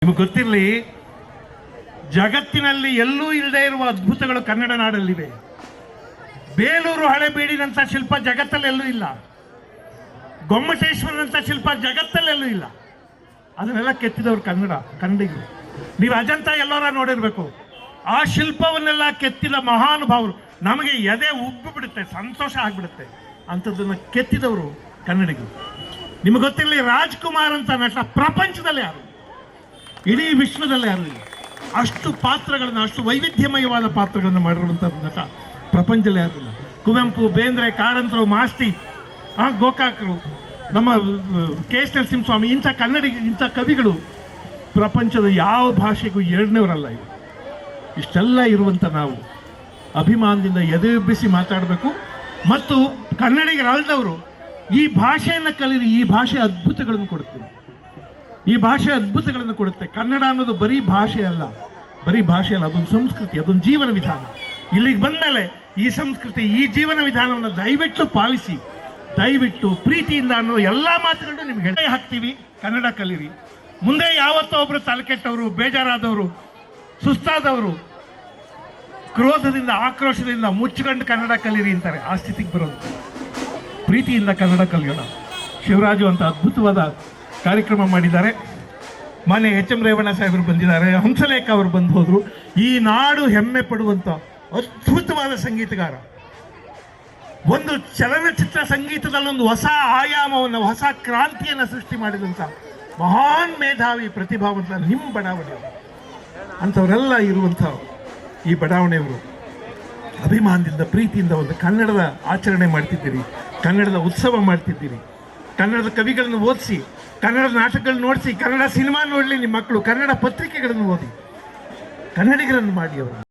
ನಿಮಗೆ ಗೊತ್ತಿರಲಿ, ಜಗತ್ತಿನಲ್ಲಿ ಎಲ್ಲೂ ಇಲ್ಲದೆ ಇರುವ ಅದ್ಭುತಗಳು ಕನ್ನಡ ನಾಡಲ್ಲಿವೆ. ಬೇಲೂರು ಹಳೆಬೀಡಿನಂಥ ಶಿಲ್ಪ ಜಗತ್ತಲ್ಲೆಲ್ಲೂ ಇಲ್ಲ. ಗೊಮ್ಮಟೇಶ್ವರನಂಥ ಶಿಲ್ಪ ಜಗತ್ತಲ್ಲೆಲ್ಲೂ ಇಲ್ಲ. ಅದನ್ನೆಲ್ಲ ಕೆತ್ತಿದವರು ಕನ್ನಡಿಗರು. ನೀವು ಅಜಂತ ಎಲ್ಲರ ನೋಡಿರ್ಬೇಕು. ಆ ಶಿಲ್ಪವನ್ನೆಲ್ಲ ಕೆತ್ತಿದ ಮಹಾನುಭಾವರು. ನಮಗೆ ಎದೆ ಉಬ್ಬಿ ಬಿಡುತ್ತೆ, ಸಂತೋಷ ಆಗಿಬಿಡುತ್ತೆ. ಅಂಥದ್ದನ್ನು ಕೆತ್ತಿದವರು ಕನ್ನಡಿಗರು. ನಿಮಗೆ ಗೊತ್ತಿರಲಿ, ರಾಜ್ಕುಮಾರ್ ಅಂತ ನಟ ಪ್ರಪಂಚದಲ್ಲಿ ಯಾರು, ಇಡೀ ವಿಶ್ವದಲ್ಲೇ ಯಾರು ಇಲ್ಲ. ಅಷ್ಟು ಪಾತ್ರಗಳನ್ನು, ಅಷ್ಟು ವೈವಿಧ್ಯಮಯವಾದ ಪಾತ್ರಗಳನ್ನು ಮಾಡಿರುವಂಥ ನಟ ಪ್ರಪಂಚದಲ್ಲಿ ಯಾರಿಲ್ಲ. ಕುವೆಂಪು, ಬೇಂದ್ರೆ, ಕಾರಂತರು, ಮಾಸ್ತಿ, ಗೋಕಾಕರು, ನಮ್ಮ ಕೆ.ಎಸ್. ನರಸಿಂಹಸ್ವಾಮಿ, ಇಂಥ ಕವಿಗಳು ಪ್ರಪಂಚದ ಯಾವ ಭಾಷೆಗೂ ಎರಡನೇವರಲ್ಲ. ಇಷ್ಟೆಲ್ಲ ಇರುವಂಥ ನಾವು ಅಭಿಮಾನದಿಂದ ಎದೆಯುಬ್ಬಿಸಿ ಮಾತಾಡಬೇಕು. ಮತ್ತು ಕನ್ನಡಿಗರಲ್ಲದವರು ಈ ಭಾಷೆಯನ್ನು ಕಲಿರಿ. ಈ ಭಾಷೆ ಅದ್ಭುತಗಳನ್ನು ಕೊಡುತ್ತೆ. ಈ ಭಾಷೆ ಅದ್ಭುತಗಳನ್ನು ಕೊಡುತ್ತೆ. ಕನ್ನಡ ಅನ್ನೋದು ಬರೀ ಭಾಷೆ ಅಲ್ಲ, ಅದೊಂದು ಸಂಸ್ಕೃತಿ, ಅದೊಂದು ಜೀವನ ವಿಧಾನ. ಇಲ್ಲಿಗೆ ಬಂದಮೇಲೆ ಈ ಸಂಸ್ಕೃತಿ, ಈ ಜೀವನ ವಿಧಾನವನ್ನು ದಯವಿಟ್ಟು ಪಾಲಿಸಿ, ದಯವಿಟ್ಟು ಪ್ರೀತಿಯಿಂದ ಅನ್ನೋ ಎಲ್ಲ ಮಾತುಗಳನ್ನು ನಿಮ್ಗೆ ಹಾಕ್ತೀವಿ. ಕನ್ನಡ ಕಲೀರಿ. ಮುಂದೆ ಯಾವತ್ತೋ ಒಬ್ಬರು ತಲೆಕೆಟ್ಟವರು, ಬೇಜಾರಾದವರು, ಸುಸ್ತಾದವರು, ಕ್ರೋಧದಿಂದ, ಆಕ್ರೋಶದಿಂದ ಮುಚ್ಚಿಕೊಂಡು ಕನ್ನಡ ಕಲೀರಿ ಅಂತಾರೆ. ಆ ಸ್ಥಿತಿಗೆ ಬರೋದು. ಪ್ರೀತಿಯಿಂದ ಕನ್ನಡ ಕಲಿಯೋಣ. ಶಿವರಾಜು ಅಂತ ಅದ್ಭುತವಾದ ಕಾರ್ಯಕ್ರಮ ಮಾಡಿದ್ದಾರೆ. ಮೊನ್ನೆ ಎಚ್.ಎಂ. ರೇವಣ್ಣ ಸಾಹೇಬರು ಬಂದಿದ್ದಾರೆ, ಹಂಸಲೇಖ ಅವರು ಬಂದು ಹೋದರು. ಈ ನಾಡು ಹೆಮ್ಮೆ ಪಡುವಂಥ ಅದ್ಭುತವಾದ ಸಂಗೀತಗಾರ. ಒಂದು ಚಲನಚಿತ್ರ ಸಂಗೀತದಲ್ಲೊಂದು ಹೊಸ ಆಯಾಮವನ್ನು, ಹೊಸ ಕ್ರಾಂತಿಯನ್ನು ಸೃಷ್ಟಿ ಮಾಡಿದಂಥ ಮಹಾನ್ ಮೇಧಾವಿ, ಪ್ರತಿಭಾವಂತ ನಿಮ್ಮ ಬಡಾವಣೆಯವರು. ಅಂಥವರೆಲ್ಲ ಇರುವಂಥ ಈ ಬಡಾವಣೆಯವರು ಅಭಿಮಾನದಿಂದ, ಪ್ರೀತಿಯಿಂದ ಒಂದು ಕನ್ನಡದ ಆಚರಣೆ ಮಾಡ್ತಿದ್ದೀರಿ, ಕನ್ನಡದ ಉತ್ಸವ ಮಾಡ್ತಿದ್ದೀರಿ. ಕನ್ನಡದ ಕವಿಗಳನ್ನು ಓದಿಸಿ, ಕನ್ನಡದ ನಾಟಕಗಳನ್ನು ನೋಡಿಸಿ, ಕನ್ನಡ ಸಿನಿಮಾ ನೋಡಲಿ ನಿಮ್ಮ ಮಕ್ಕಳು, ಕನ್ನಡ ಪತ್ರಿಕೆಗಳನ್ನು ಓದಿ, ಕನ್ನಡಿಗರನ್ನು ಮಾಡಿ ಅವರು.